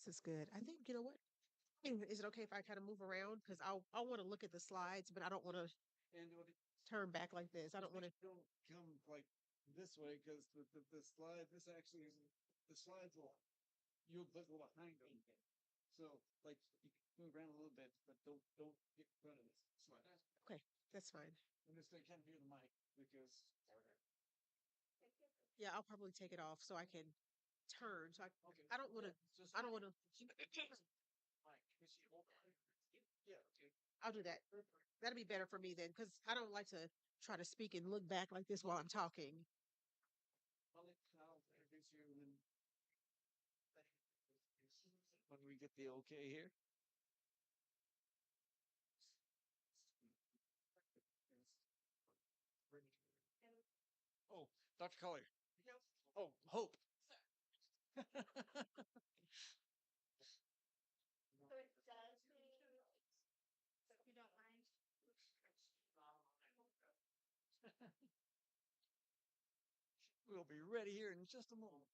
This is good. I think, you know what? Is it okay if I kind of move around? Because I want to look at the slides, but I don't want to And what it- turn back like this. I don't want to. don't come like this way because the slide, this actually is the slides will you'll put behind them. So like you can move around a little bit, but don't get in front of this slide. Okay, that's fine. I'm just gonna kind of near the mic because Yeah, I'll probably take it off so I can turn. So okay. I don't want to. Just I don't want to. mic. Is she hold on? Yeah, okay. I'll do that. That'll be better for me then, because I don't like to try to speak and look back like this while I'm talking. I'll introduce you and then when we get the okay here. Oh, Dr. Collier. Oh, Hope. So it does say, so if you don't mind. We'll be ready here in just a moment.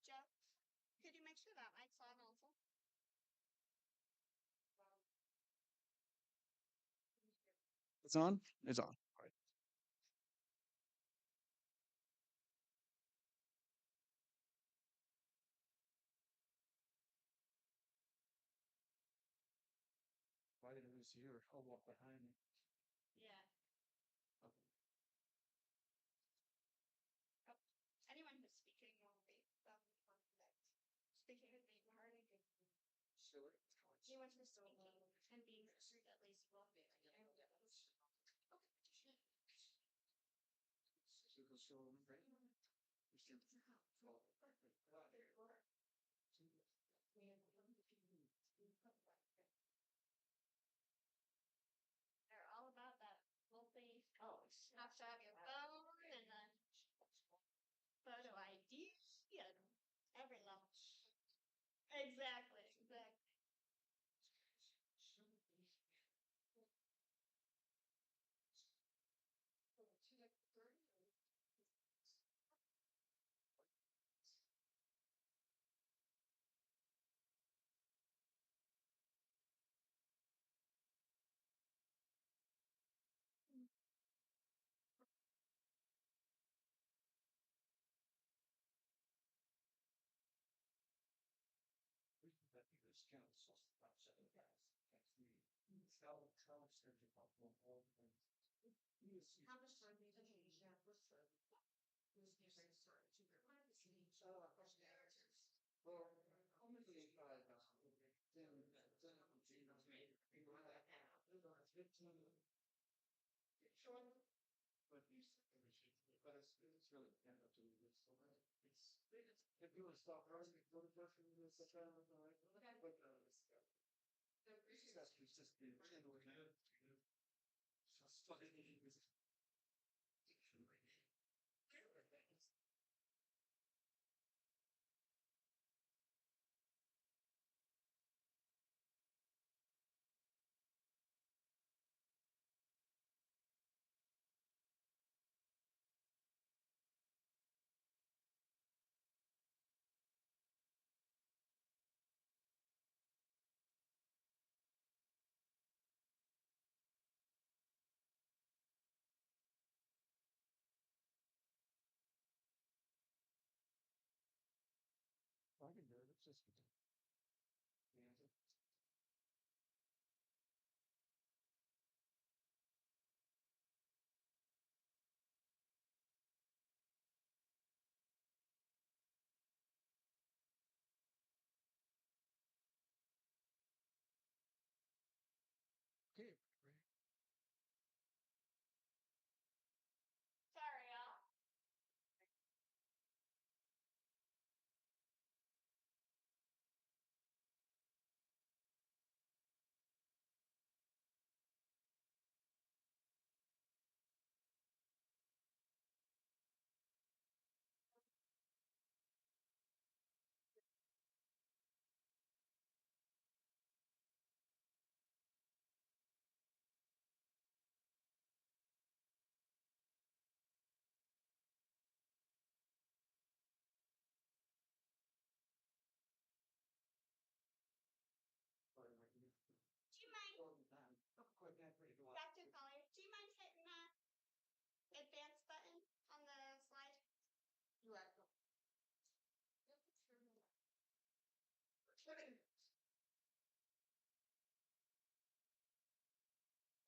Jeff, could you make sure that mic's on also? It's on? It's on. All right. Why did it see here? I'll walk behind me. Yeah. Okay. Oh, anyone who's speaking will be conflict. Speaking would be hard. Sure. Anyone who's speaking and being heard at least will be. Okay. So go show them, right? You see- Oh. They're all about that multi Oh. snapshot of your phone and then photo ID and every level. Exactly, exactly. This kind of sauce about 7 guys. That's me. How surgery about all things. How much time do you think you have for this new thing started to Oh, questions. Well, only the then Sure. but it's really kind of to this. So it's if you want to stop running for the person who is the child, Okay. but it's just the just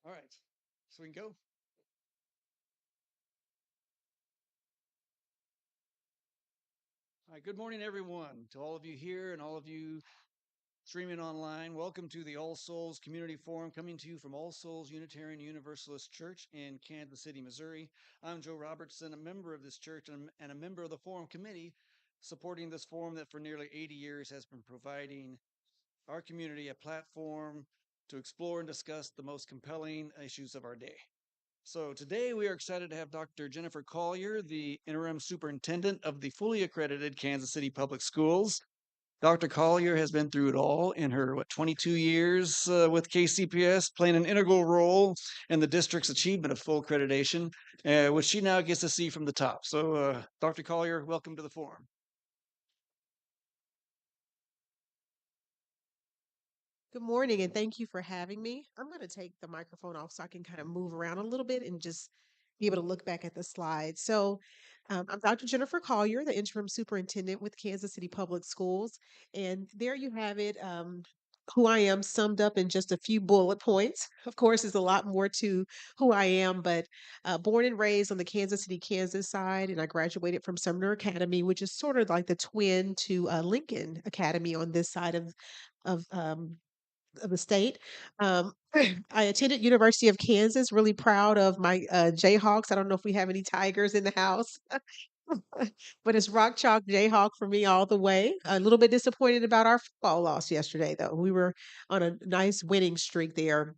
All right, so we can go. All right, good morning, everyone. To all of you here and all of you streaming online, welcome to the All Souls Community Forum, coming to you from All Souls Unitarian Universalist Church in Kansas City, Missouri. I'm Joe Robertson, a member of this church and a member of the Forum Committee, supporting this forum that for nearly 80 years has been providing our community a platform to explore and discuss the most compelling issues of our day. So today we are excited to have Dr. Jennifer Collier, the Interim Superintendent of the fully accredited Kansas City Public Schools. Dr. Collier has been through it all in her 22 years with KCPS, playing an integral role in the district's achievement of full accreditation, which she now gets to see from the top. So, Dr. Collier, welcome to the forum. Good morning, and thank you for having me. I'm going to take the microphone off so I can kind of move around a little bit and just be able to look back at the slides. So, I'm Dr. Jennifer Collier, the interim superintendent with Kansas City Public Schools. And there you have it. Who I am summed up in just a few bullet points. Of course, there's a lot more to who I am, but born and raised on the Kansas City, Kansas side, and I graduated from Sumner Academy, which is sort of like the twin to Lincoln Academy on this side of of the state. I attended University of Kansas. Really proud of my Jayhawks. I don't know if we have any Tigers in the house, but it's Rock Chalk Jayhawk for me all the way. A little bit disappointed about our football loss yesterday, though. We were on a nice winning streak there.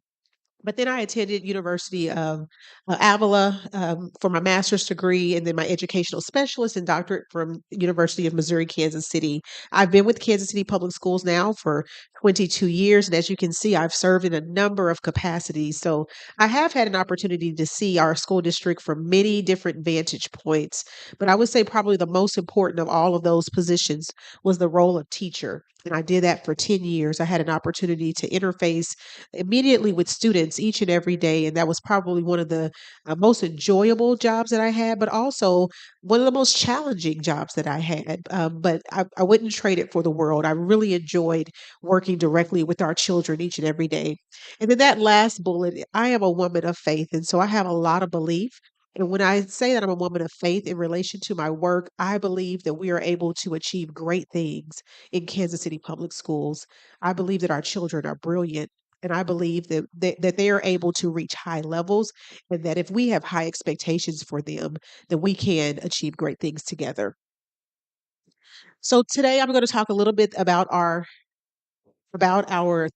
But then I attended University of Avila for my master's degree, and then my educational specialist and doctorate from University of Missouri, Kansas City. I've been with Kansas City Public Schools now for 22 years, and as you can see, I've served in a number of capacities. So I have had an opportunity to see our school district from many different vantage points. But I would say probably the most important of all of those positions was the role of teacher. And I did that for 10 years. I had an opportunity to interface immediately with students each and every day. And that was probably one of the most enjoyable jobs that I had, but also one of the most challenging jobs that I had. But I wouldn't trade it for the world. I really enjoyed working directly with our children each and every day. And then that last bullet, I am a woman of faith. And so I have a lot of belief. And when I say that I'm a woman of faith in relation to my work, I believe that we are able to achieve great things in Kansas City Public Schools. I believe that our children are brilliant. And I believe that they are able to reach high levels, and that if we have high expectations for them, then we can achieve great things together. So today I'm going to talk a little bit about our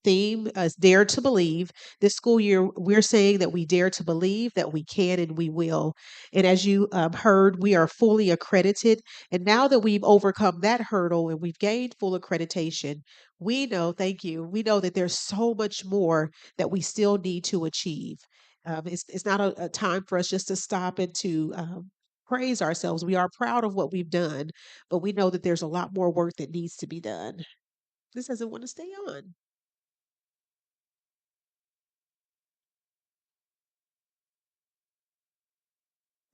theme, Dare to Believe. This school year, we're saying that we dare to believe that we can and we will. And as you heard, we are fully accredited. And now that we've overcome that hurdle and we've gained full accreditation, we know, thank you, we know that there's so much more that we still need to achieve. It's not a time for us just to stop and to praise ourselves. We are proud of what we've done, but we know that there's a lot more work that needs to be done. This doesn't want to stay on.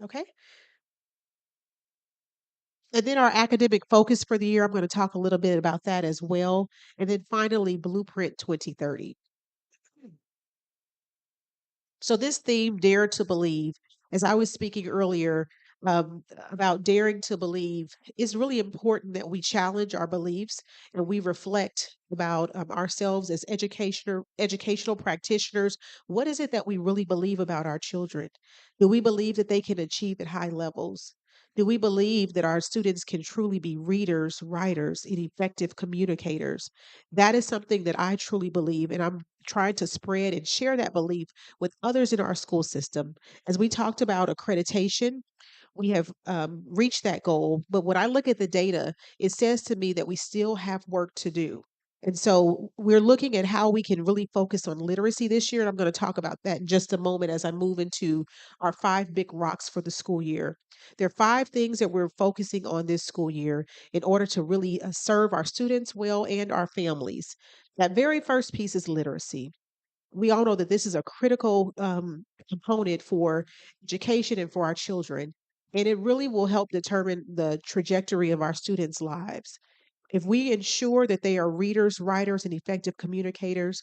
Okay. And then our academic focus for the year, I'm going to talk a little bit about that as well. And then finally, Blueprint 2030. So this theme, Dare to Believe, as I was speaking earlier about daring to believe, is really important that we challenge our beliefs and we reflect about ourselves as educational practitioners. What is it that we really believe about our children? Do we believe that they can achieve at high levels? Do we believe that our students can truly be readers, writers, and effective communicators? That is something that I truly believe, and I'm trying to spread and share that belief with others in our school system. As we talked about accreditation, we have reached that goal. But when I look at the data, it says to me that we still have work to do. And so we're looking at how we can really focus on literacy this year. And I'm going to talk about that in just a moment as I move into our five big rocks for the school year. There are five things that we're focusing on this school year in order to really serve our students well and our families. That very first piece is literacy. We all know that this is a critical component for education and for our children. And it really will help determine the trajectory of our students' lives. If we ensure that they are readers, writers, and effective communicators,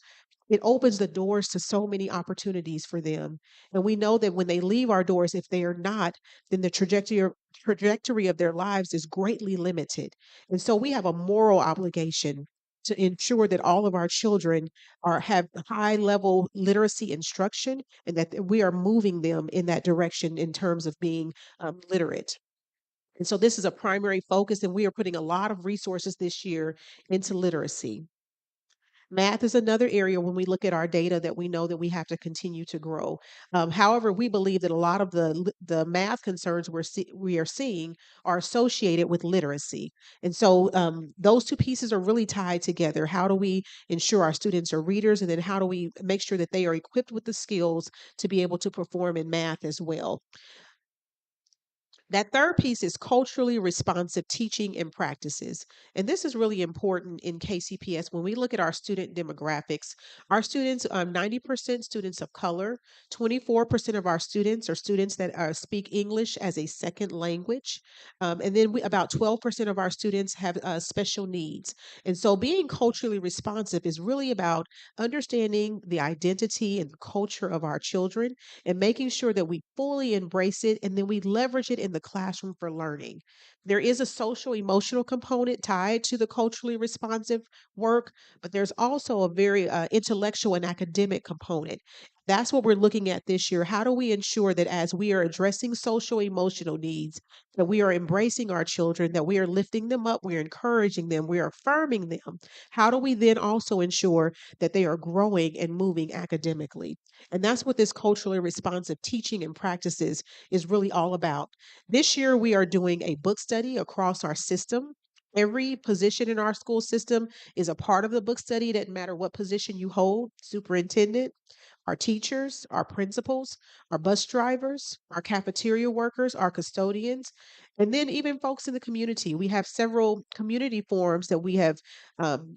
it opens the doors to so many opportunities for them. And we know that when they leave our doors, if they are not, then the trajectory of their lives is greatly limited. And so we have a moral obligation to ensure that all of our children have high level literacy instruction and that we are moving them in that direction in terms of being literate. And so this is a primary focus, and we are putting a lot of resources this year into literacy. Math is another area when we look at our data that we know that we have to continue to grow. However, we believe that a lot of the math concerns we are seeing are associated with literacy, and so those two pieces are really tied together. How do we ensure our students are readers, and then how do we make sure that they are equipped with the skills to be able to perform in math as well? That third piece is culturally responsive teaching and practices. And this is really important in KCPS. When we look at our student demographics, our students, 90% students of color, 24% of our students are students that speak English as a second language. And then about 12% of our students have special needs. And so being culturally responsive is really about understanding the identity and the culture of our children and making sure that we fully embrace it and then we leverage it in the classroom for learning. There is a social emotional component tied to the culturally responsive work, but there's also a very intellectual and academic component. That's what we're looking at this year. How do we ensure that as we are addressing social emotional needs, that we are embracing our children, that we are lifting them up, we're encouraging them, we're affirming them? How do we then also ensure that they are growing and moving academically? And that's what this culturally responsive teaching and practices is really all about. This year, we are doing a book study across our system. Every position in our school system is a part of the book study. It doesn't matter what position you hold, superintendent, our teachers, our principals, our bus drivers, our cafeteria workers, our custodians, and then even folks in the community. We have several community forums that we have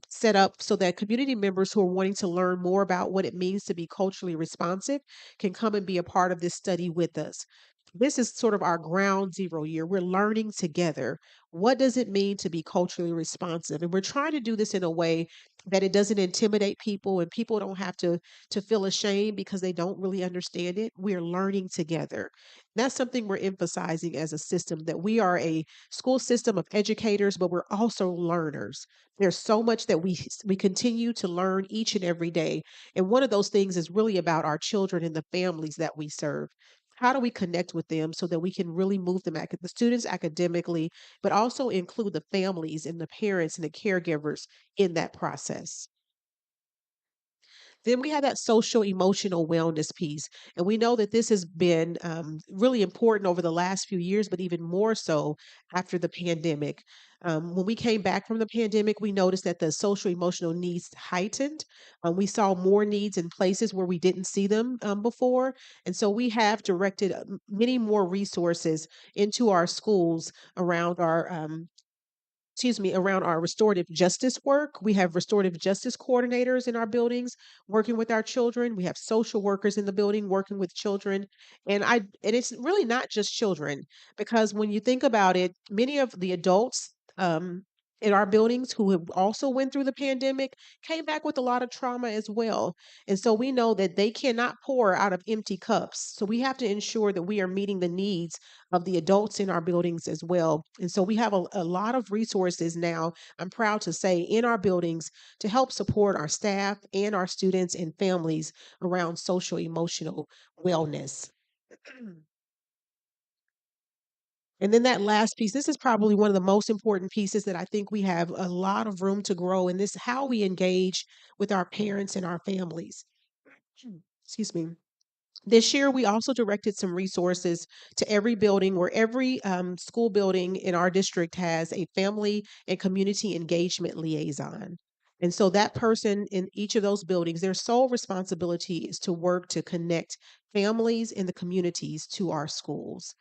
set up so that community members who are wanting to learn more about what it means to be culturally responsive can come and be a part of this study with us. This is sort of our ground zero year. We're learning together. What does it mean to be culturally responsive? And we're trying to do this in a way that it doesn't intimidate people and people don't have to feel ashamed because they don't really understand it. We're learning together. That's something we're emphasizing as a system, that we are a school system of educators, but we're also learners. There's so much that we continue to learn each and every day. And one of those things is really about our children and the families that we serve. How do we connect with them so that we can really move them, the students academically, but also include the families and the parents and the caregivers in that process? Then we have that social emotional wellness piece. And we know that this has been really important over the last few years, but even more so after the pandemic. When we came back from the pandemic, we noticed that the social emotional needs heightened. We saw more needs in places where we didn't see them before. And so we have directed many more resources into our schools around around our restorative justice work. We have restorative justice coordinators in our buildings working with our children. We have social workers in the building working with children. And it's really not just children, because when you think about it, many of the adults in our buildings who have also went through the pandemic came back with a lot of trauma as well. And so we know that they cannot pour out of empty cups. So we have to ensure that we are meeting the needs of the adults in our buildings as well. And so we have a lot of resources now, I'm proud to say, in our buildings to help support our staff and our students and families around social emotional wellness. And then that last piece, this is probably one of the most important pieces that I think we have a lot of room to grow in this, how we engage with our parents and our families. Excuse me. This year, we also directed some resources to every building, where every school building in our district has a family and community engagement liaison. And so that person in each of those buildings, their sole responsibility is to work to connect families and the communities to our schools.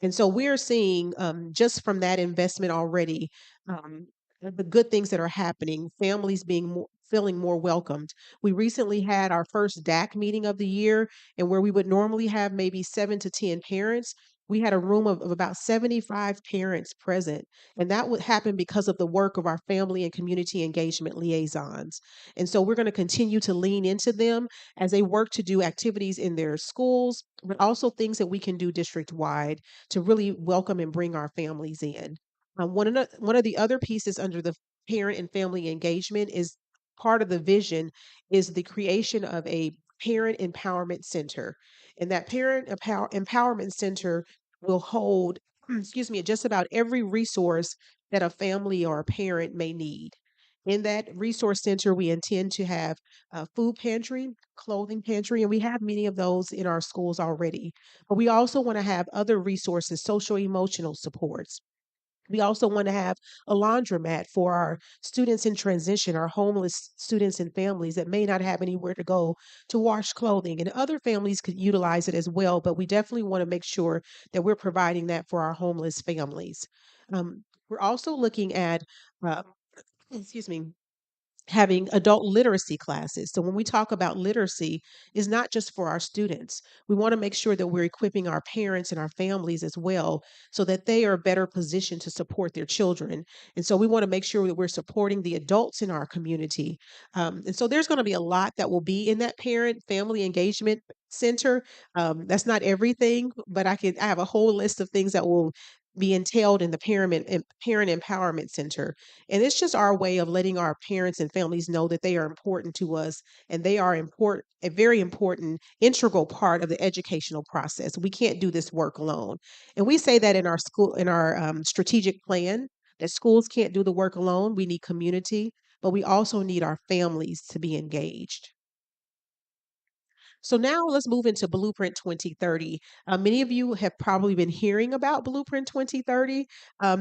And so we're seeing just from that investment already, the good things that are happening, families feeling more welcomed. We recently had our first DAC meeting of the year, and where we would normally have maybe 7 to 10 parents, We had a room of about 75 parents present, and that would happen because of the work of our family and community engagement liaisons. And so we're going to continue to lean into them as they work to do activities in their schools, but also things that we can do district wide to really welcome and bring our families in. One of the other pieces under the parent and family engagement is part of the vision is the creation of a parent empowerment center. And that empowerment center will hold, excuse me, just about every resource that a family or a parent may need. In that resource center, we intend to have a food pantry, clothing pantry, and we have many of those in our schools already. But we also want to have other resources, social emotional supports. We also want to have a laundromat for our students in transition, our homeless students and families that may not have anywhere to go to wash clothing. And other families could utilize it as well, but we definitely want to make sure that we're providing that for our homeless families. We're also looking at, uh, excuse me, having adult literacy classes. So when we talk about literacy, is not just for our students. We want to make sure that we're equipping our parents and our families as well so that they are better positioned to support their children. And so we want to make sure that we're supporting the adults in our community. And so there's going to be a lot that will be in that parent family engagement center. That's not everything, but I have a whole list of things that will be entailed in the parent empowerment center. And it's just our way of letting our parents and families know that they are important to us and they are important, a very important, integral part of the educational process. We can't do this work alone. And we say that in our school, in our strategic plan, that schools can't do the work alone. We need community, but we also need our families to be engaged. So now let's move into Blueprint 2030. Many of you have probably been hearing about Blueprint 2030.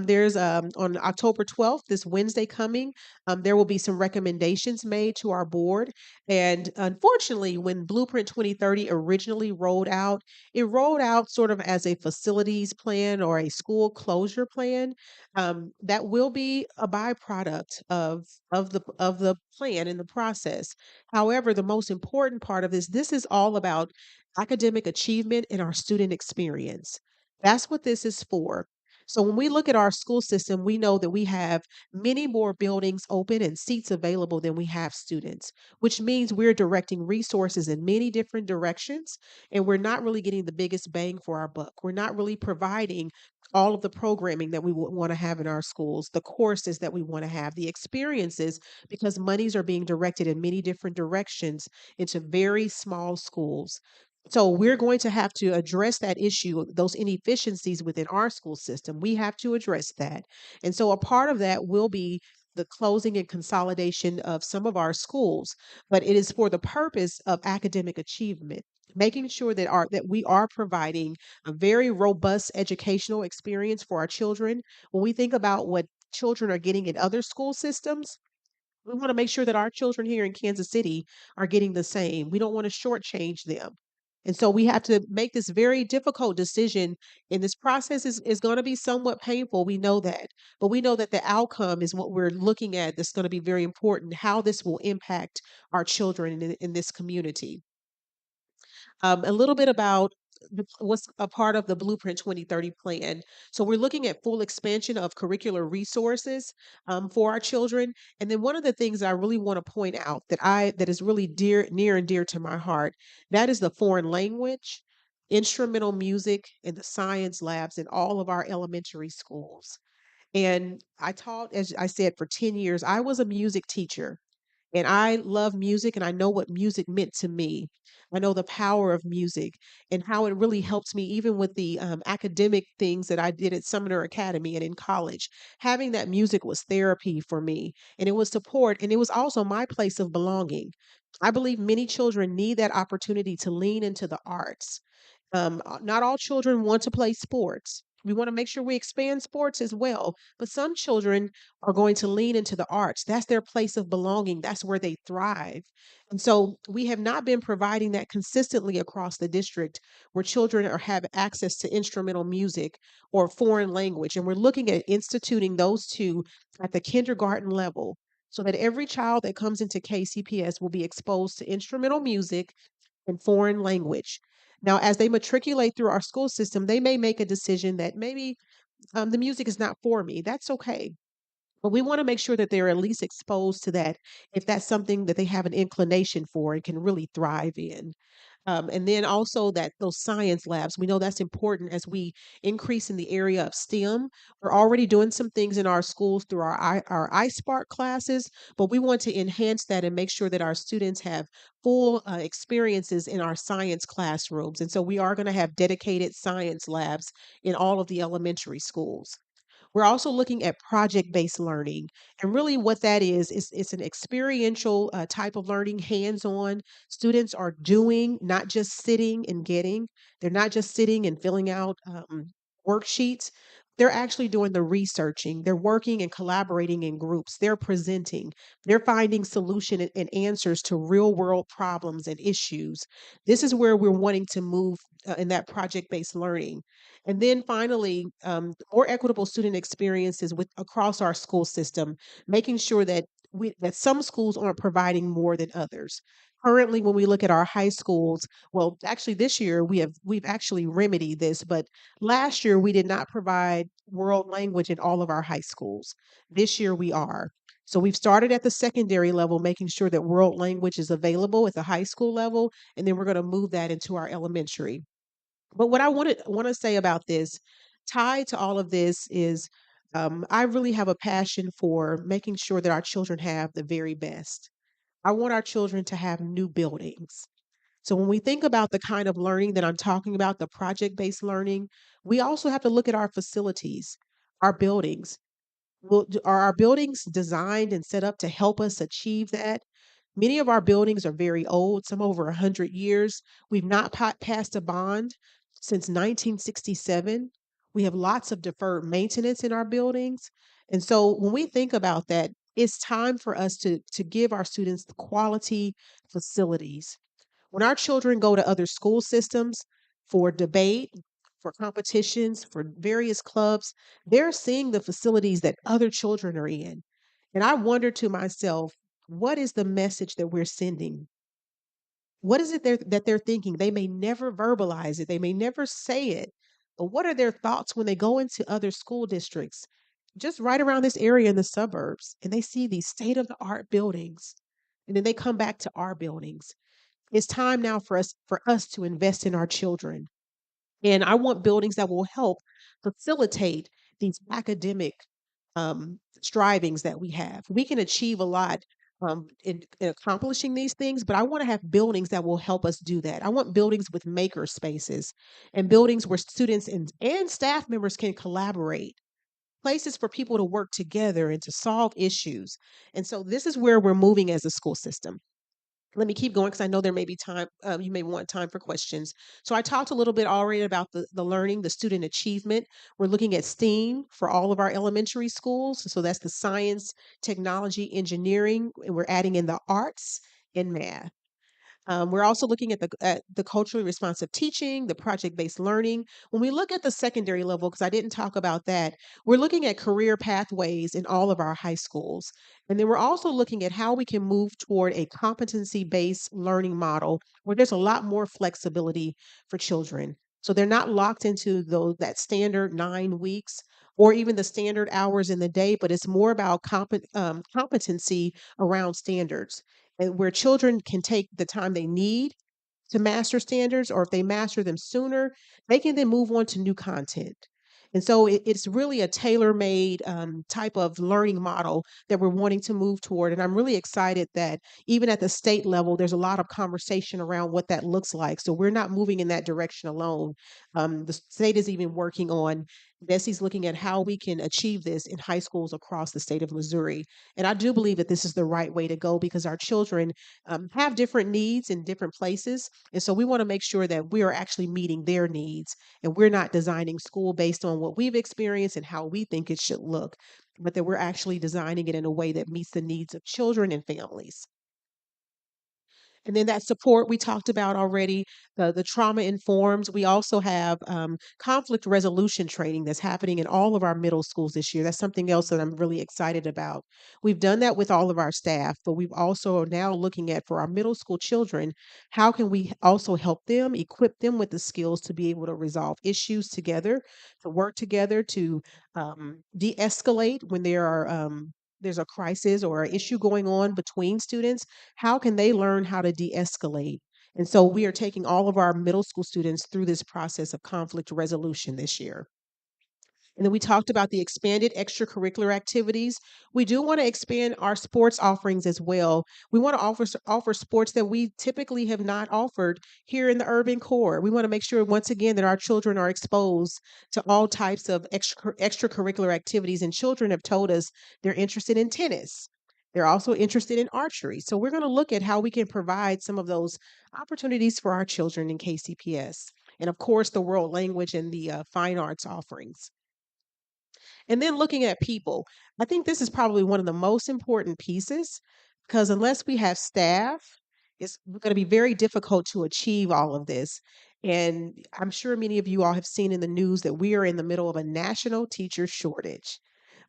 There's on October 12th, this Wednesday coming, there will be some recommendations made to our board. And unfortunately, when Blueprint 2030 originally rolled out, it rolled out sort of as a facilities plan or a school closure plan. That will be a byproduct of the plan in the process. However, the most important part of this is all about academic achievement and our student experience. That's what this is for. So when we look at our school system, we know that we have many more buildings open and seats available than we have students, which means we're directing resources in many different directions and we're not really getting the biggest bang for our buck. We're not really providing all of the programming that we would want to have in our schools, the courses that we want to have, the experiences because monies are being directed in many different directions into very small schools. So we're going to have to address that issue, those inefficiencies within our school system. We have to address that. And so a part of that will be the closing and consolidation of some of our schools, but it is for the purpose of academic achievement, making sure that we are providing a very robust educational experience for our children. When we think about what children are getting in other school systems, we want to make sure that our children here in Kansas City are getting the same. We don't want to shortchange them. And so we have to make this very difficult decision. And this process is going to be somewhat painful. We know that. But we know that the outcome is what we're looking at that's going to be very important, how this will impact our children in this community. A little bit about what's a part of the Blueprint 2030 plan. So we're looking at full expansion of curricular resources for our children. And then one of the things I really want to point out that is really near and dear to my heart, that is the foreign language, instrumental music, and the science labs in all of our elementary schools. And I taught, as I said, for 10 years. I was a music teacher. And I love music and I know what music meant to me. I know the power of music and how it really helps me, even with the academic things that I did at Sumner Academy and in college. Having that music was therapy for me and it was support and it was also my place of belonging. I believe many children need that opportunity to lean into the arts. Not all children want to play sports. We want to make sure we expand sports as well. But some children are going to lean into the arts. That's their place of belonging. That's where they thrive. And so we have not been providing that consistently across the district where children are have access to instrumental music or foreign language. And we're looking at instituting those two at the kindergarten level so that every child that comes into KCPS will be exposed to instrumental music and foreign language. Now, as they matriculate through our school system, they may make a decision that maybe the music is not for me. That's okay. But we want to make sure that they're at least exposed to that if that's something that they have an inclination for and can really thrive in. And then also that those science labs, we know that's important as we increase in the area of STEM. We're already doing some things in our schools through our iSpark classes, but we want to enhance that and make sure that our students have full experiences in our science classrooms. And so we are going to have dedicated science labs in all of the elementary schools. We're also looking at project-based learning, and really what that is it's an experiential type of learning, hands-on. Students are doing, not just sitting and getting. They're not just sitting and filling out worksheets. They're actually doing the researching. They're working and collaborating in groups. They're presenting. They're finding solution and answers to real-world problems and issues. This is where we're wanting to move in that project-based learning. And then finally, more equitable student experiences with across our school system, making sure that that some schools aren't providing more than others. Currently, when we look at our high schools, well, actually this year we've actually remedied this, but last year we did not provide world language in all of our high schools. This year we are. So we've started at the secondary level, making sure that world language is available at the high school level, and then we're going to move that into our elementary. But what I want to say about this, tied to all of this, is I really have a passion for making sure that our children have the very best. I want our children to have new buildings. So when we think about the kind of learning that I'm talking about, the project-based learning, we also have to look at our facilities, our buildings. Are our buildings designed and set up to help us achieve that? Many of our buildings are very old, some over 100 years. We've not passed a bond since 1967. We have lots of deferred maintenance in our buildings. And so when we think about that, it's time for us to give our students the quality facilities. When our children go to other school systems for debate, for competitions, for various clubs, they're seeing the facilities that other children are in. And I wonder to myself, what is the message that we're sending? What is it that they're thinking? They may never verbalize it, they may never say it, but what are their thoughts when they go into other school districts, just right around this area in the suburbs, and they see these state of the art buildings, and then they come back to our buildings? It's time now for us to invest in our children. And I want buildings that will help facilitate these academic strivings that we have. We can achieve a lot in accomplishing these things, but I want to have buildings that will help us do that. I want buildings with maker spaces and buildings where students and staff members can collaborate, places for people to work together and to solve issues. And so this is where we're moving as a school system. Let me keep going because I know there may be time, you may want time for questions. So I talked a little bit already about the learning, the student achievement. We're looking at STEAM for all of our elementary schools. So that's the science, technology, engineering, and we're adding in the arts and math. We're also looking at the culturally responsive teaching, the project-based learning. When we look at the secondary level, because I didn't talk about that, we're looking at career pathways in all of our high schools. And then we're also looking at how we can move toward a competency-based learning model where there's a lot more flexibility for children. So they're not locked into that standard 9 weeks or even the standard hours in the day, but it's more about competency around standards and where children can take the time they need to master standards, or if they master them sooner, they can then move on to new content. And so it's really a tailor made type of learning model that we're wanting to move toward. And I'm really excited that even at the state level, there's a lot of conversation around what that looks like. So we're not moving in that direction alone. The state is even working on, Bessie's looking at how we can achieve this in high schools across the state of Missouri. And I do believe that this is the right way to go because our children have different needs in different places. And so we want to make sure that we are actually meeting their needs and we're not designing school based on what we've experienced and how we think it should look, but that we're actually designing it in a way that meets the needs of children and families. And then that support we talked about already, the trauma informed. We also have conflict resolution training that's happening in all of our middle schools this year. That's something else that I'm really excited about. We've done that with all of our staff, but we've also are now looking at for our middle school children, how can we also help them, equip them with the skills to be able to resolve issues together, to work together, to de-escalate when there's a crisis or an issue going on between students. How can they learn how to de-escalate? And so we are taking all of our middle school students through this process of conflict resolution this year. And then we talked about the expanded extracurricular activities. We do want to expand our sports offerings as well. We want to offer sports that we typically have not offered here in the urban core. We want to make sure once again that our children are exposed to all types of extracurricular activities. And children have told us they're interested in tennis. They're also interested in archery. So we're going to look at how we can provide some of those opportunities for our children in KCPS. And of course, the world language and the fine arts offerings. And then looking at people, I think this is probably one of the most important pieces because unless we have staff, it's going to be very difficult to achieve all of this. And I'm sure many of you all have seen in the news that we are in the middle of a national teacher shortage.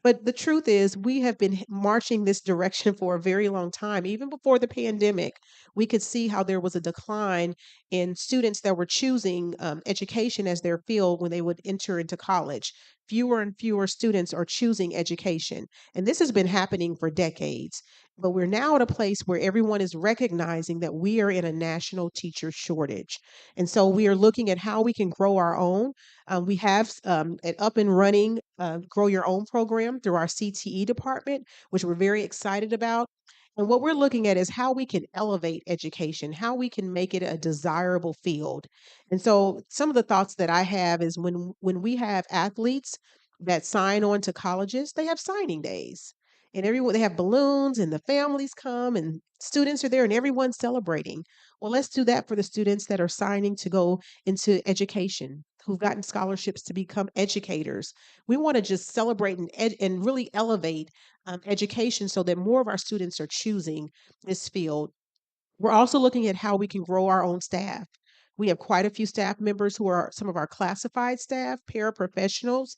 But the truth is, we have been marching this direction for a very long time. Even before the pandemic, we could see how there was a decline in students that were choosing education as their field when they would enter into college. Fewer and fewer students are choosing education. And this has been happening for decades. But we're now at a place where everyone is recognizing that we are in a national teacher shortage. And so we are looking at how we can grow our own. We have an up and running Grow Your Own program through our CTE department, which we're very excited about. And what we're looking at is how we can elevate education, how we can make it a desirable field. And so some of the thoughts that I have is when we have athletes that sign on to colleges, they have signing days. And everyone they have balloons and the families come and students are there and everyone's celebrating. Well, let's do that for the students that are signing to go into education, who've gotten scholarships to become educators. We want to just celebrate and really elevate education so that more of our students are choosing this field. We're also looking at how we can grow our own staff. We have quite a few staff members who are some of our classified staff, paraprofessionals,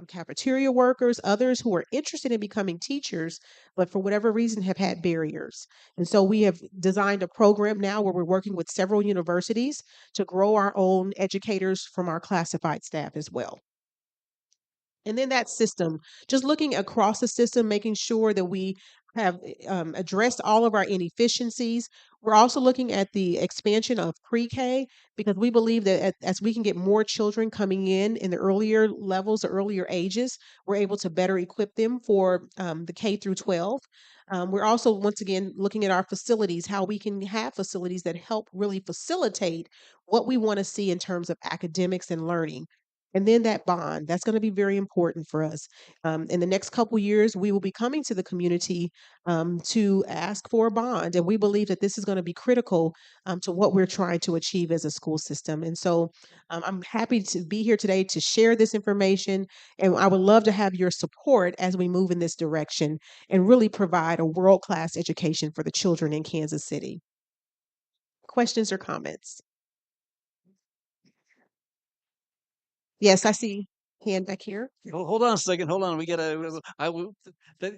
cafeteria workers, others who are interested in becoming teachers, but for whatever reason have had barriers. And so we have designed a program now where we're working with several universities to grow our own educators from our classified staff as well. And then that system, just looking across the system, making sure that we have addressed all of our inefficiencies. We're also looking at the expansion of pre-K because we believe that as we can get more children coming in the earlier levels, the earlier ages, we're able to better equip them for the K through 12. We're also, once again, looking at our facilities, how we can have facilities that help really facilitate what we want to see in terms of academics and learning. And then that bond, that's going to be very important for us. In the next couple years, we will be coming to the community to ask for a bond. And we believe that this is going to be critical to what we're trying to achieve as a school system. And so I'm happy to be here today to share this information. And I would love to have your support as we move in this direction and really provide a world class education for the children in Kansas City. Questions or comments? Yes, I see hand back here. Hold on a second. Hold on. We gotta. I will. That,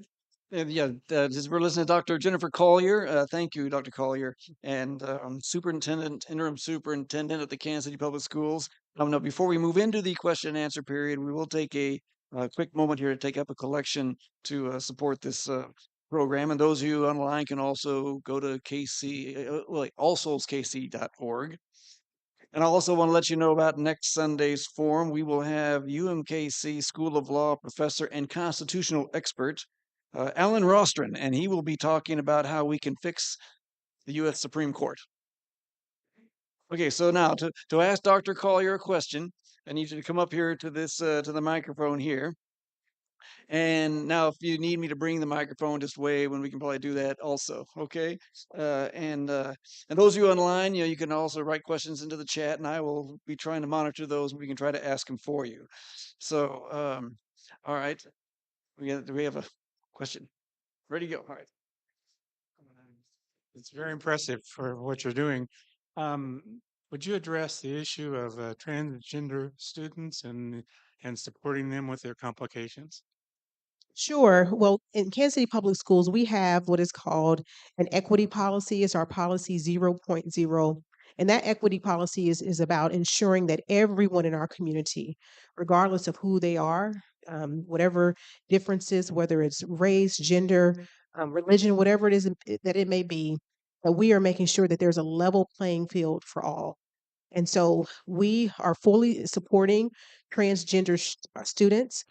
yeah, just we're listening to Dr. Jennifer Collier. Thank you, Dr. Collier, and Interim Superintendent at the Kansas City Public Schools. Now, before we move into the question and answer period, we will take a quick moment here to take up a collection to support this program. And those of you online can also go to allsoulskc.org. And I also want to let you know about next Sunday's forum. We will have UMKC School of Law professor and constitutional expert, Alan Rostron, and he will be talking about how we can fix the U.S. Supreme Court. Okay, so now to ask Dr. Collier a question, I need you to come up here to this to the microphone here. And now, if you need me to bring the microphone, just wave, and we can probably do that also. Okay. And those of you online, you can also write questions into the chat, and I will be trying to monitor those. And we can try to ask them for you. So, all right, do we have a question? Ready to go. All right. It's very impressive for what you're doing. Would you address the issue of transgender students and supporting them with their complications? Sure. Well, in Kansas City Public Schools, we have what is called an equity policy. It's our policy 0.0. And that equity policy is about ensuring that everyone in our community, regardless of who they are, whatever differences, whether it's race, gender, religion, whatever it is that it may be, that we are making sure that there's a level playing field for all. And so we are fully supporting transgender students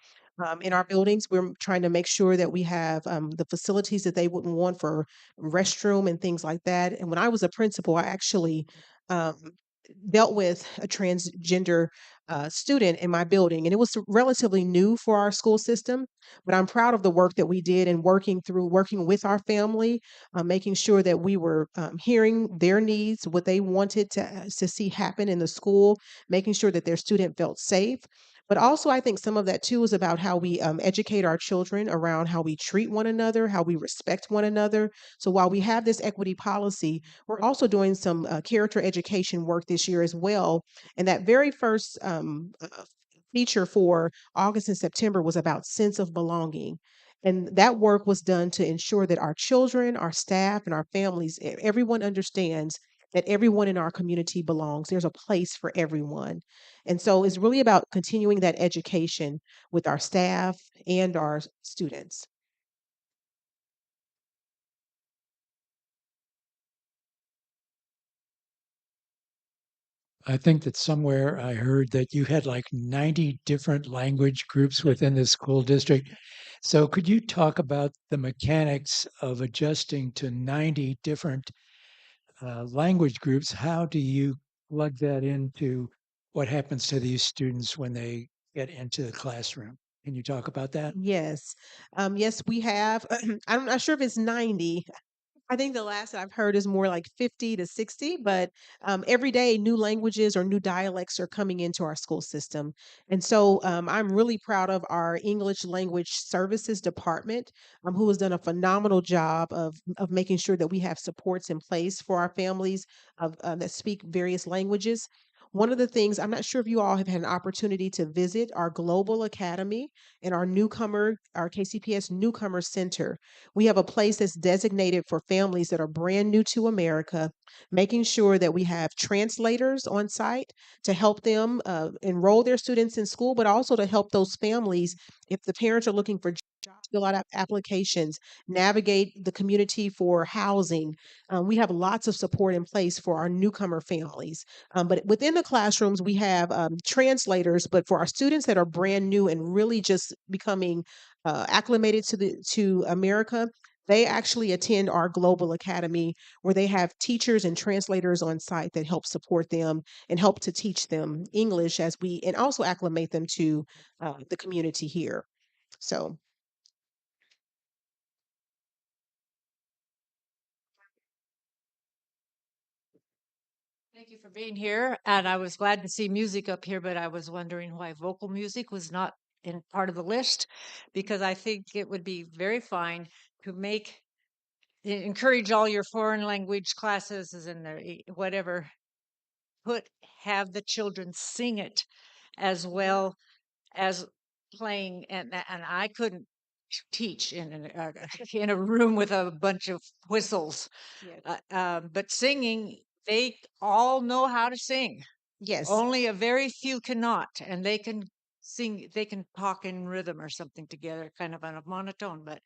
in our buildings. We're trying to make sure that we have the facilities that they wouldn't want for restroom and things like that. And when I was a principal, I actually um, dealt with a transgender student in my building, and it was relatively new for our school system. But I'm proud of the work that we did and working with our family, making sure that we were hearing their needs, what they wanted to see happen in the school, making sure that their student felt safe. But also, I think some of that too is about how we educate our children around how we treat one another, how we respect one another. So while we have this equity policy, we're also doing some character education work this year as well. And that very first feature for August and September was about sense of belonging. And that work was done to ensure that our children, our staff, and our families, everyone understands that everyone in our community belongs. There's a place for everyone. And so it's really about continuing that education with our staff and our students. I think that somewhere I heard that you had like 90 different language groups within the school district. So could you talk about the mechanics of adjusting to 90 different language groups? How do you plug that into what happens to these students when they get into the classroom? Can you talk about that? Yes. Yes, we have. I'm not sure if it's 90. I think the last that I've heard is more like 50 to 60, but every day new languages or new dialects are coming into our school system. And so I'm really proud of our English language services department, who has done a phenomenal job of making sure that we have supports in place for our families that speak various languages. One of the things, I'm not sure if you all have had an opportunity to visit our Global Academy and our KCPS Newcomer Center. We have a place that's designated for families that are brand new to America, making sure that we have translators on site to help them enroll their students in school, but also to help those families if the parents are looking for jobs, fill out applications, navigate the community for housing. We have lots of support in place for our newcomer families. But within the classrooms, we have translators, but for our students that are brand new and really just becoming acclimated to America, they actually attend our global academy where they have teachers and translators on site that help support them and help to teach them English as we and also acclimate them to the community here. So Thank you for being here. And I was glad to see music up here, but I was wondering why vocal music was not in part of the list because I think it would be very fine to encourage all your foreign language classes and whatever, put have the children sing it as well as playing. And I couldn't teach in a room with a bunch of whistles, yes, but singing, they all know how to sing. yes. Only a very few cannot, and they can sing, they can talk in rhythm or something together, kind of on a monotone, but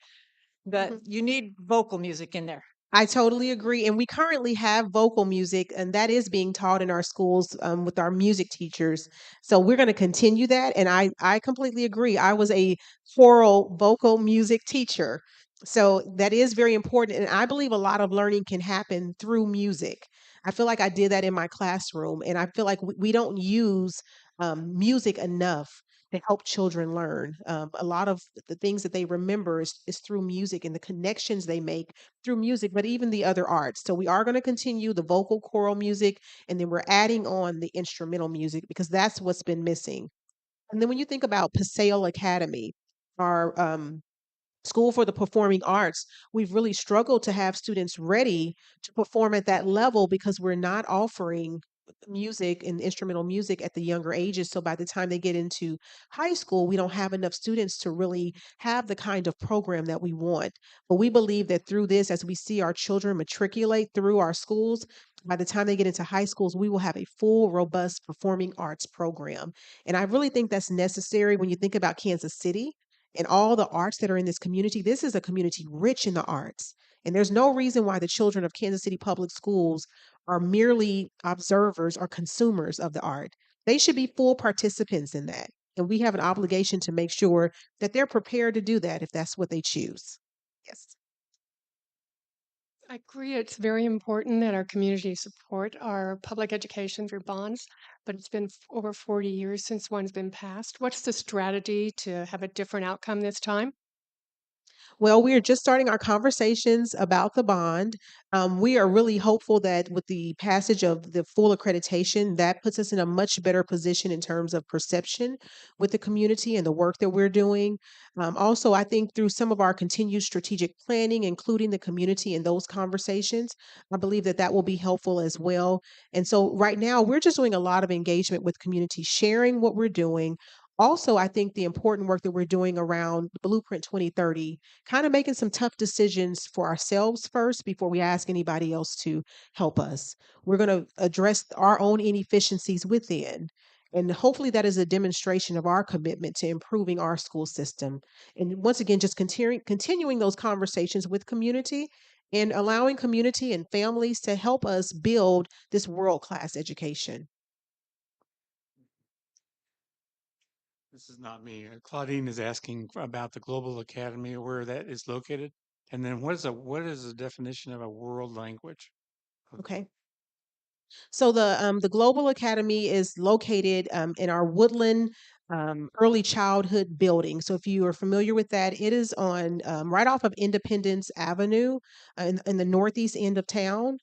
Mhm. you need vocal music in there. I totally agree. And we currently have vocal music, and that is being taught in our schools with our music teachers. So we're going to continue that. And I completely agree. I was a choral vocal music teacher. So that is very important. And I believe a lot of learning can happen through music. I feel like I did that in my classroom, and I feel like we don't use music enough to help children learn. A lot of the things that they remember is through music and the connections they make through music, but even the other arts. So we are going to continue the vocal choral music, and then we're adding on the instrumental music because that's what's been missing. And then when you think about Paseo Academy, our School for the Performing Arts, we've really struggled to have students ready to perform at that level because we're not offering music and instrumental music at the younger ages. So by the time they get into high school, we don't have enough students to really have the kind of program that we want. But we believe that through this, as we see our children matriculate through our schools, by the time they get into high schools, we will have a full, robust performing arts program. And I really think that's necessary when you think about Kansas City and all the arts that are in this community. This is a community rich in the arts. And there's no reason why the children of Kansas City Public Schools are merely observers or consumers of the art. They should be full participants in that. And we have an obligation to make sure that they're prepared to do that if that's what they choose. Yes. I agree. It's very important that our community support our public education through bonds, but it's been over 40 years since one's been passed. What's the strategy to have a different outcome this time? Well, we are just starting our conversations about the bond. We are really hopeful that with the passage of the full accreditation, that puts us in a much better position in terms of perception with the community and the work that we're doing. Also, I think through some of our continued strategic planning, including the community in those conversations, I believe that that will be helpful as well. And so, right now, we're just doing a lot of engagement with community, sharing what we're doing. Also, I think the important work that we're doing around Blueprint 2030, kind of making some tough decisions for ourselves first before we ask anybody else to help us. We're going to address our own inefficiencies within. And hopefully that is a demonstration of our commitment to improving our school system. And once again, just continuing those conversations with community and allowing community and families to help us build this world-class education. This is not me. Claudine is asking about the Global Academy, where that is located. And then what is the definition of a world language? Okay. So the Global Academy is located in our Woodland early childhood building. So if you are familiar with that, it is on right off of Independence Avenue in the northeast end of town.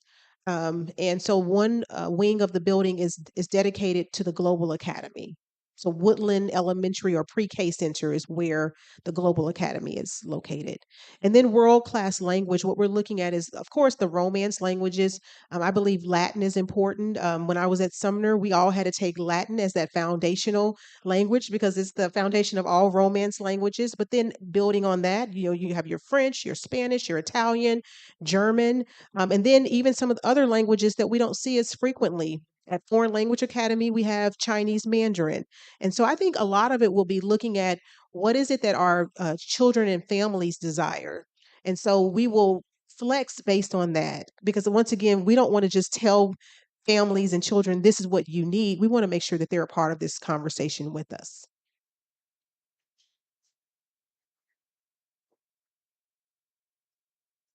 And so one wing of the building is dedicated to the Global Academy. So Woodland Elementary or Pre-K Center is where the Global Academy is located. And then world-class language, what we're looking at is, of course, the Romance languages. I believe Latin is important. When I was at Sumner, we all had to take Latin as that foundational language because it's the foundation of all Romance languages. But then building on that, you have your French, your Spanish, your Italian, German, and then even some of the other languages that we don't see as frequently. At Foreign Language Academy, we have Chinese Mandarin. And so I think a lot of it will be looking at what is it that our children and families desire. And so we will flex based on that because once again, we don't want to just tell families and children this is what you need. We want to make sure that they're a part of this conversation with us.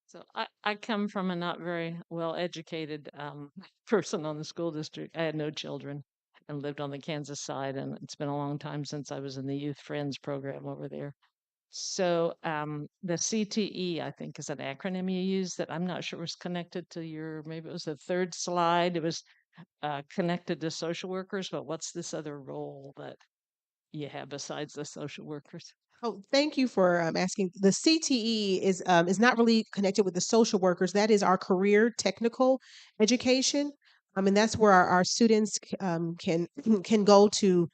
So I come from a not very well educated person on the school district. I had no children and lived on the Kansas side, and it's been a long time since I was in the Youth Friends program over there. So the CTE, I think, is an acronym you use that I'm not sure was connected to maybe it was the third slide. It was connected to social workers, but what's this other role that you have besides the social workers? Oh, thank you for asking. The CTE is not really connected with the social workers. That is our career technical education, and that's where our students can can go to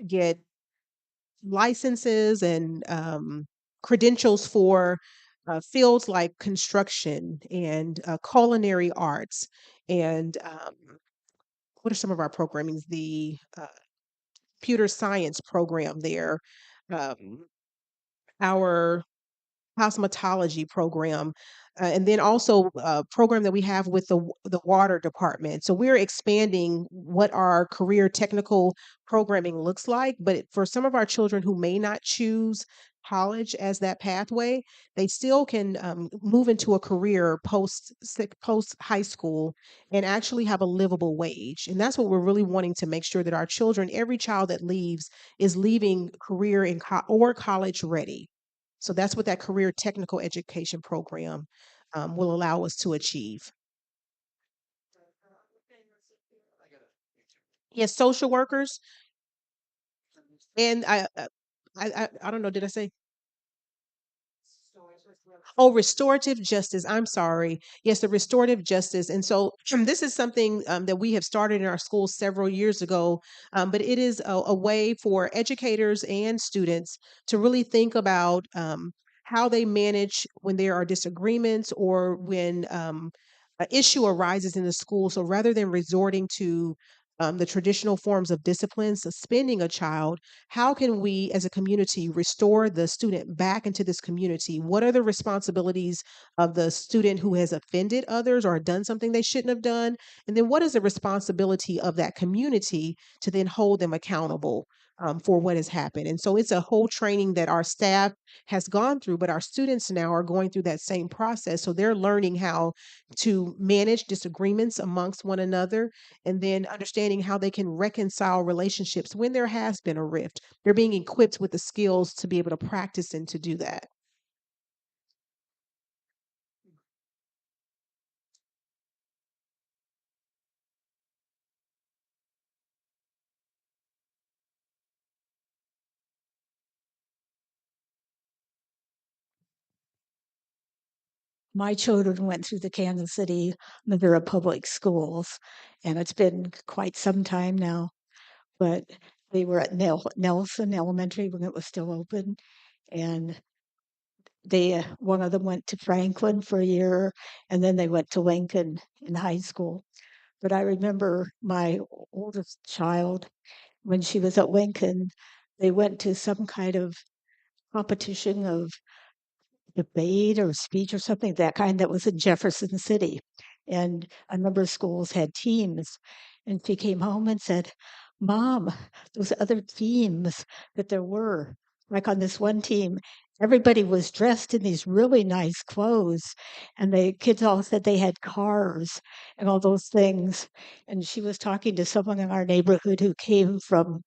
get licenses and credentials for fields like construction and culinary arts. And what are some of our programmings? The computer science program there, um, our cosmetology program, and then also a program that we have with the water department. So we're expanding what our career technical programming looks like. But for some of our children who may not choose college as that pathway, they still can move into a career post high school and actually have a livable wage. And that's what we're really wanting to make sure that our children, every child that leaves, is leaving career or college ready. So that's what that career technical education program will allow us to achieve. Yes, social workers, and I don't know. Did I say? Oh, restorative justice. I'm sorry. Yes, the restorative justice. And so this is something that we have started in our schools several years ago, but it is a way for educators and students to really think about how they manage when there are disagreements or when an issue arises in the school. So rather than resorting to the traditional forms of discipline, suspending a child, how can we as a community restore the student back into this community? What are the responsibilities of the student who has offended others or done something they shouldn't have done? And then what is the responsibility of that community to then hold them accountable? For what has happened. And so it's a whole training that our staff has gone through, but our students now are going through that same process. So they're learning how to manage disagreements amongst one another and then understanding how they can reconcile relationships when there has been a rift. They're being equipped with the skills to be able to practice and to do that. My children went through the Kansas City Missouri public schools, and it's been quite some time now. But they were at Nelson Elementary when it was still open, and one of them went to Franklin for a year, and then they went to Lincoln in high school. But I remember my oldest child when she was at Lincoln, they went to some kind of competition of debate or speech or something of that kind that was in Jefferson City. And a number of schools had teams. And she came home and said, Mom, those other teams that there were, like on this one team, everybody was dressed in these really nice clothes. And the kids all said they had cars and all those things. And she was talking to someone in our neighborhood who came from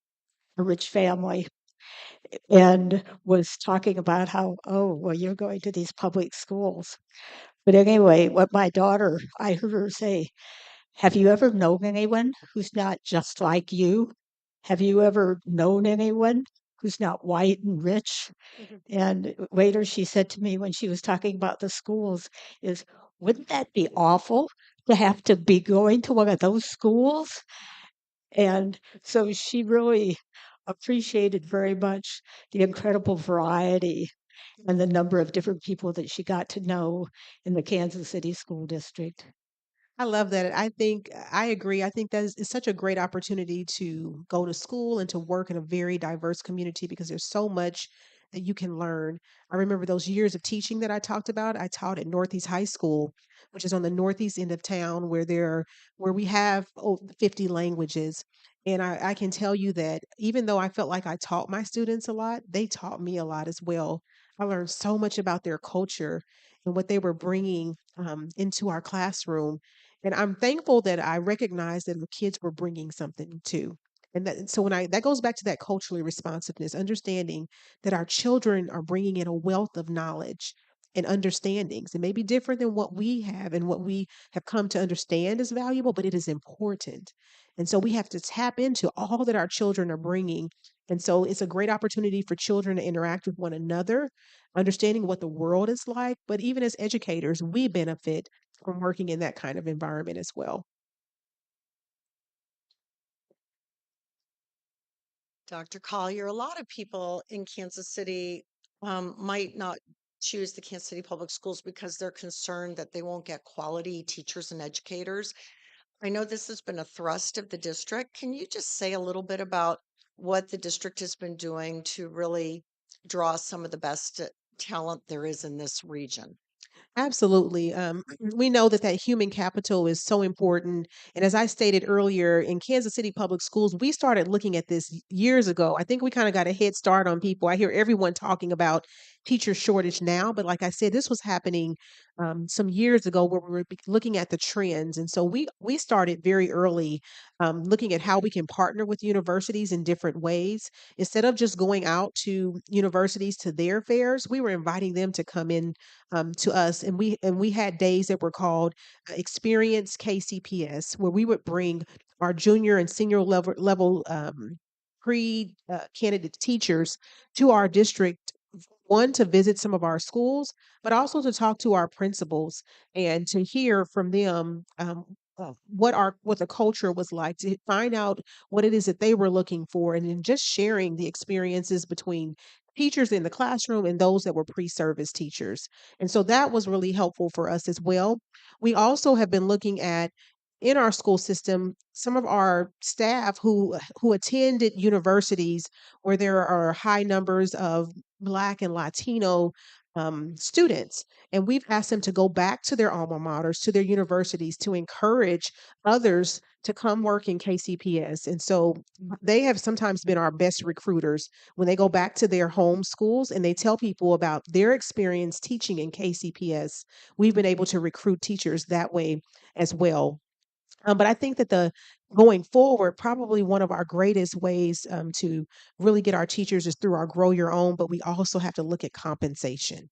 a rich family and was talking about how, oh, well, you're going to these public schools. But anyway, what my daughter, I heard her say, have you ever known anyone who's not just like you? Have you ever known anyone who's not white and rich? And later she said to me when she was talking about the schools, is wouldn't that be awful to have to be going to one of those schools? And so she really appreciated very much the incredible variety and the number of different people that she got to know in the Kansas City School District. I love that. I think I agree. I think that is such a great opportunity to go to school and to work in a very diverse community because there's so much that you can learn. I remember those years of teaching that I talked about. I taught at Northeast High School, which is on the northeast end of town where we have 50 languages. And I can tell you that even though I felt like I taught my students a lot, they taught me a lot as well. I learned so much about their culture and what they were bringing into our classroom, and I'm thankful that I recognized that the kids were bringing something too. And so when that goes back to that culturally responsiveness, understanding that our children are bringing in a wealth of knowledge and understandings. It may be different than what we have and what we have come to understand is valuable, but it is important. And so we have to tap into all that our children are bringing. And so it's a great opportunity for children to interact with one another, understanding what the world is like. But even as educators, we benefit from working in that kind of environment as well. Dr. Collier, a lot of people in Kansas City might not choose the Kansas City Public Schools because they're concerned that they won't get quality teachers and educators. I know this has been a thrust of the district. Can you just say a little bit about what the district has been doing to really draw some of the best talent there is in this region? Absolutely. We know that human capital is so important. And as I stated earlier, in Kansas City Public Schools, we started looking at this years ago. I think we kind of got a head start on people. I hear everyone talking about teacher shortage now, but like I said, this was happening some years ago where we were looking at the trends. And so we started very early looking at how we can partner with universities in different ways. Instead of just going out to universities to their fairs, we were inviting them to come in to us, and we had days that were called Experience KCPS, where we would bring our junior and senior level pre candidate teachers to our district one, to visit some of our schools, but also to talk to our principals and to hear from them what the culture was like, to find out what it is that they were looking for, and then just sharing the experiences between teachers in the classroom and those that were pre-service teachers. And so that was really helpful for us as well. We also have been looking at in our school system some of our staff who attended universities where there are high numbers of Black and Latino students. And we've asked them to go back to their alma maters, to their universities, to encourage others to come work in KCPS. And so they have sometimes been our best recruiters when they go back to their home schools and they tell people about their experience teaching in KCPS. We've been able to recruit teachers that way as well. But I think that the going forward, probably one of our greatest ways to really get our teachers is through our Grow Your Own, but we also have to look at compensation.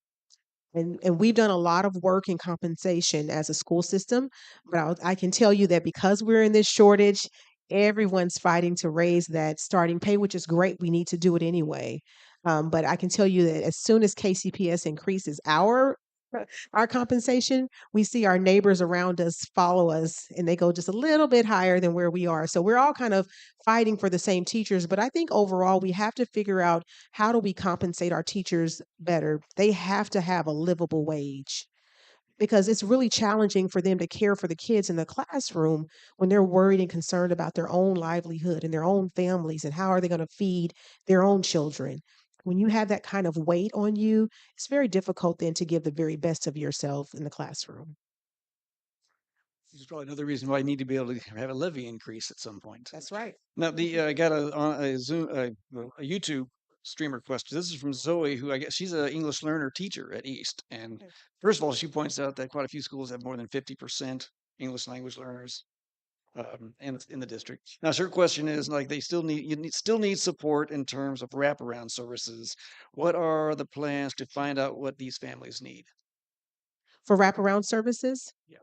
And we've done a lot of work in compensation as a school system, but I can tell you that because we're in this shortage, everyone's fighting to raise that starting pay, which is great. We need to do it anyway. But I can tell you that as soon as KCPS increases our compensation, we see our neighbors around us follow us and they go just a little bit higher than where we are. So we're all kind of fighting for the same teachers. But I think overall, we have to figure out how do we compensate our teachers better? They have to have a livable wage because it's really challenging for them to care for the kids in the classroom when they're worried and concerned about their own livelihood and their own families and how are they going to feed their own children. When you have that kind of weight on you, it's very difficult then to give the very best of yourself in the classroom. This is probably another reason why I need to be able to have a levy increase at some point. That's right. Now, I got a Zoom, well, a YouTube streamer question. This is from Zoe, who I guess she's an English learner teacher at East. And Okay. first of all, she points out that quite a few schools have more than 50% English language learners in the district. Now, her question is like they still need support in terms of wraparound services. What are the plans to find out what these families need? For wraparound services? Yeah.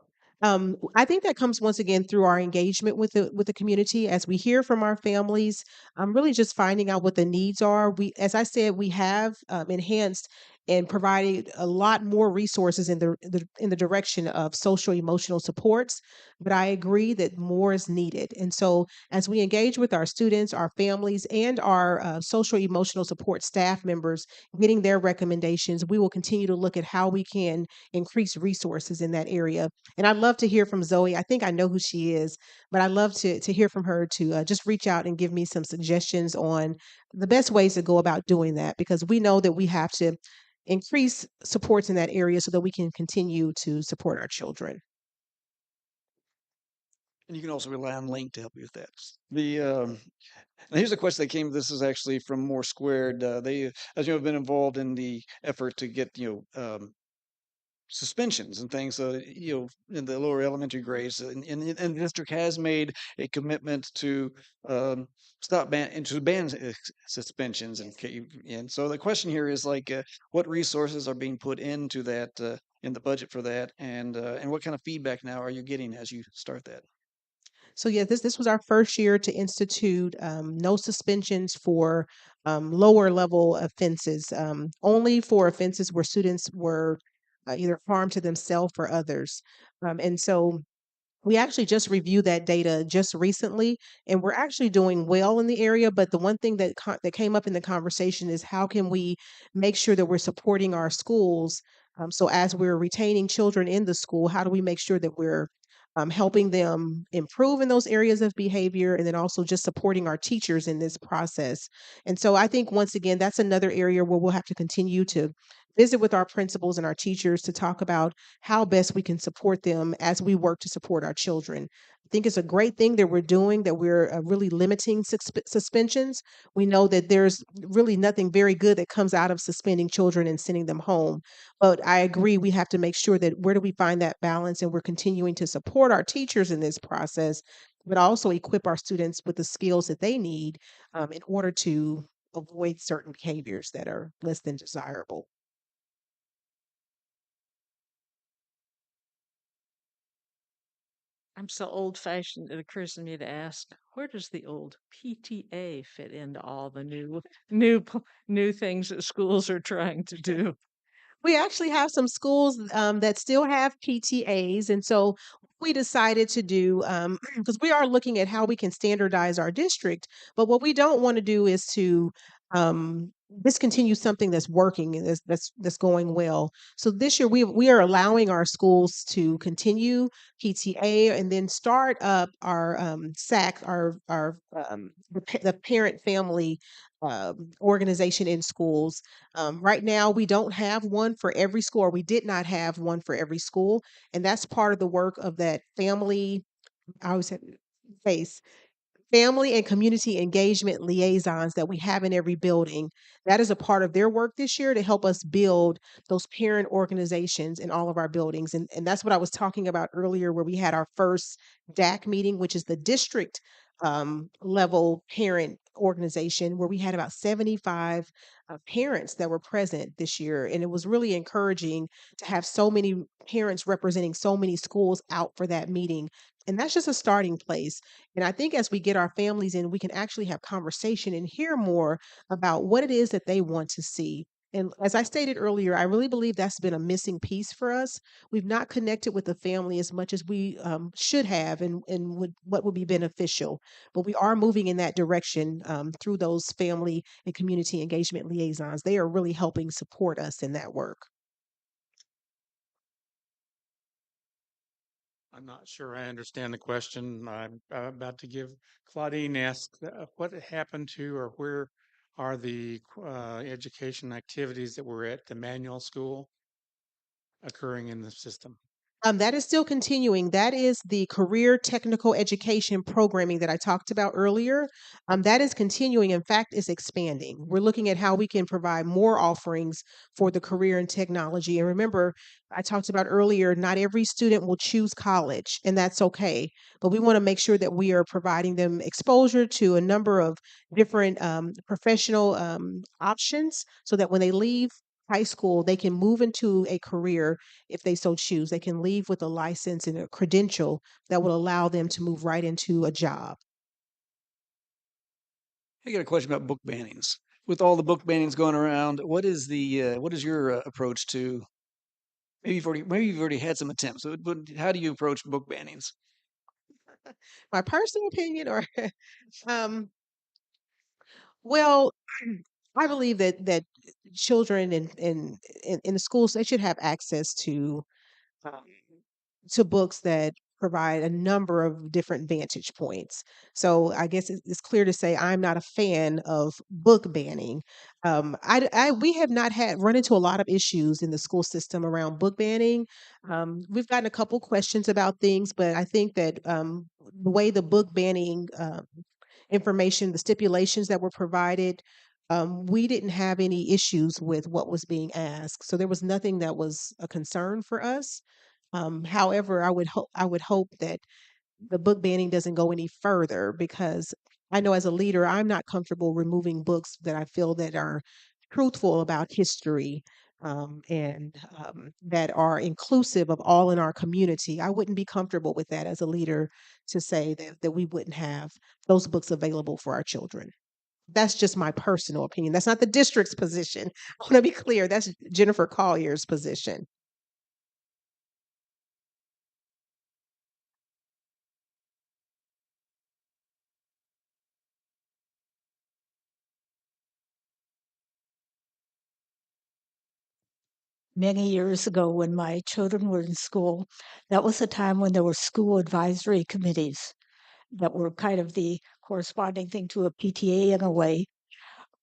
I think that comes once again through our engagement with the community as we hear from our families. Really just finding out what the needs are. We, as I said, we have enhanced and provided a lot more resources in the direction of social emotional supports. But I agree that more is needed. And so as we engage with our students, our families, and our social emotional support staff members, getting their recommendations, we will continue to look at how we can increase resources in that area. And I'd love to hear from Zoe. I think I know who she is, but I'd love to hear from her to just reach out and give me some suggestions on the best ways to go about doing that because we know that we have to increase supports in that area so that we can continue to support our children. And you can also rely on Link to help you with that. Now here's a question that came. This is actually from More Squared. They, as you know, have been involved in the effort to get suspensions and things, in the lower elementary grades. And the district has made a commitment to stop ban and to ban suspensions. And so the question here is like, what resources are being put into that in the budget for that, and what kind of feedback now are you getting as you start that? So yeah, this was our first year to institute no suspensions for lower level offenses, only for offenses where students were either harm to themselves or others. And so we actually just reviewed that data just recently, and we're actually doing well in the area. But the one thing that came up in the conversation is how can we make sure that we're supporting our schools? So as we're retaining children in the school, how do we make sure that we're helping them improve in those areas of behavior, and then also just supporting our teachers in this process? And so I think once again, that's another area where we'll have to continue to visit with our principals and our teachers to talk about how best we can support them as we work to support our children. I think it's a great thing that we're doing, that we're really limiting suspensions. We know that there's really nothing very good that comes out of suspending children and sending them home. But I agree, we have to make sure that where do we find that balance, and we're continuing to support our teachers in this process, but also equip our students with the skills that they need in order to avoid certain behaviors that are less than desirable. I'm so old fashioned, it occurs to me to ask, where does the old PTA fit into all the new things that schools are trying to do? We actually have some schools that still have PTAs. And so we decided to do, because we are looking at how we can standardize our district. But what we don't want to do is to discontinue something that's working and that's going well. So this year we are allowing our schools to continue PTA and then start up our SAC, the parent family organization in schools. Right now, we don't have one for every school, or we did not have one for every school. And that's part of the work of that family, I always have face family and community engagement liaisons that we have in every building. That is a part of their work this year to help us build those parent organizations in all of our buildings. And that's what I was talking about earlier, where we had our first DAC meeting, which is the district level parent organization, where we had about 75 parents that were present this year. And it was really encouraging to have so many parents representing so many schools out for that meeting. And that's just a starting place. And I think as we get our families in, we can actually have conversation and hear more about what it is that they want to see. And as I stated earlier, I really believe that's been a missing piece for us. We've not connected with the family as much as we should have, and what would be beneficial. But we are moving in that direction through those family and community engagement liaisons. They are really helping support us in that work. I'm not sure I understand the question. I'm about to give Claudine ask what happened to or where are the education activities that were at the manual school occurring in the system? That is still continuing. That is the career technical education programming that I talked about earlier. That is continuing. In fact, is expanding. We're looking at how we can provide more offerings for the career and technology. And remember, I talked about earlier, not every student will choose college, and that's okay. But we want to make sure that we are providing them exposure to a number of different professional options so that when they leave high school, they can move into a career if they so choose. They can leave with a license and a credential that will allow them to move right into a job. I got a question about book bannings. With all the book bannings going around, what is your approach to maybe you've already had some attempts, but how do you approach book bannings? My personal opinion, or um, well, I believe that children in the schools, they should have access um, to books that provide a number of different vantage points. So I guess it's clear to say I'm not a fan of book banning. We have not had run into a lot of issues in the school system around book banning. We've gotten a couple questions about things, but I think that the way the book banning information, the stipulations that were provided, we didn't have any issues with what was being asked. So there was nothing that was a concern for us. However, I would hope that the book banning doesn't go any further, because I know as a leader, I'm not comfortable removing books that I feel that are truthful about history, and that are inclusive of all in our community. I wouldn't be comfortable with that as a leader, to say that we wouldn't have those books available for our children. That's just my personal opinion. That's not the district's position. I want to be clear. That's Jennifer Collier's position. Many years ago, when my children were in school, that was a time when there were school advisory committees that were kind of the corresponding thing to a PTA in a way.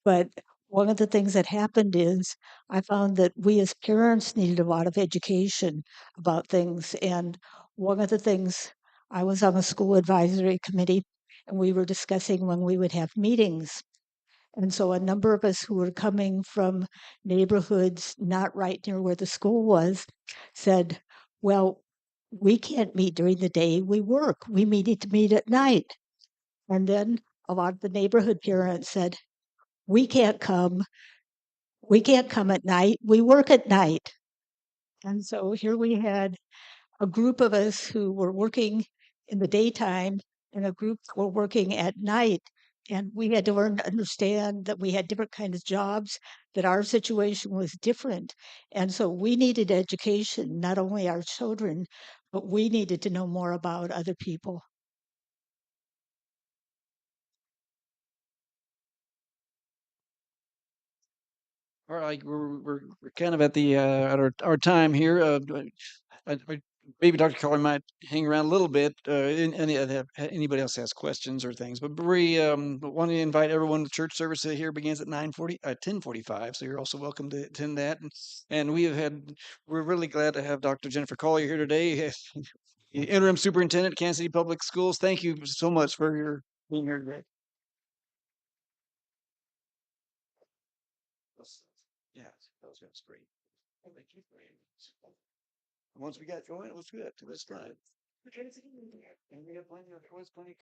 But one of the things that happened is I found that we as parents needed a lot of education about things. And one of the things, I was on a school advisory committee, and we were discussing when we would have meetings. And so a number of us who were coming from neighborhoods not right near where the school was said, well, we can't meet during the day. We work. We need to meet at night. And then a lot of the neighborhood parents said, we can't come. We can't come at night. We work at night. And so here we had a group of us who were working in the daytime and a group that were working at night. And we had to learn to understand that we had different kinds of jobs, that our situation was different. And so we needed education, not only our children, but we needed to know more about other people. All right, we're kind of at the at our time here. Maybe Dr. Collier might hang around a little bit. Anybody else has questions or things? But we want to invite everyone. The church service here begins at 10:45. So you're also welcome to attend that. And we're really glad to have Dr. Jennifer Collier here today, Interim Superintendent, Kansas City Public Schools. Thank you so much for your being here today. Yeah, that's great. Thank you. Once we got going, it was good. It was fun. And we have plenty of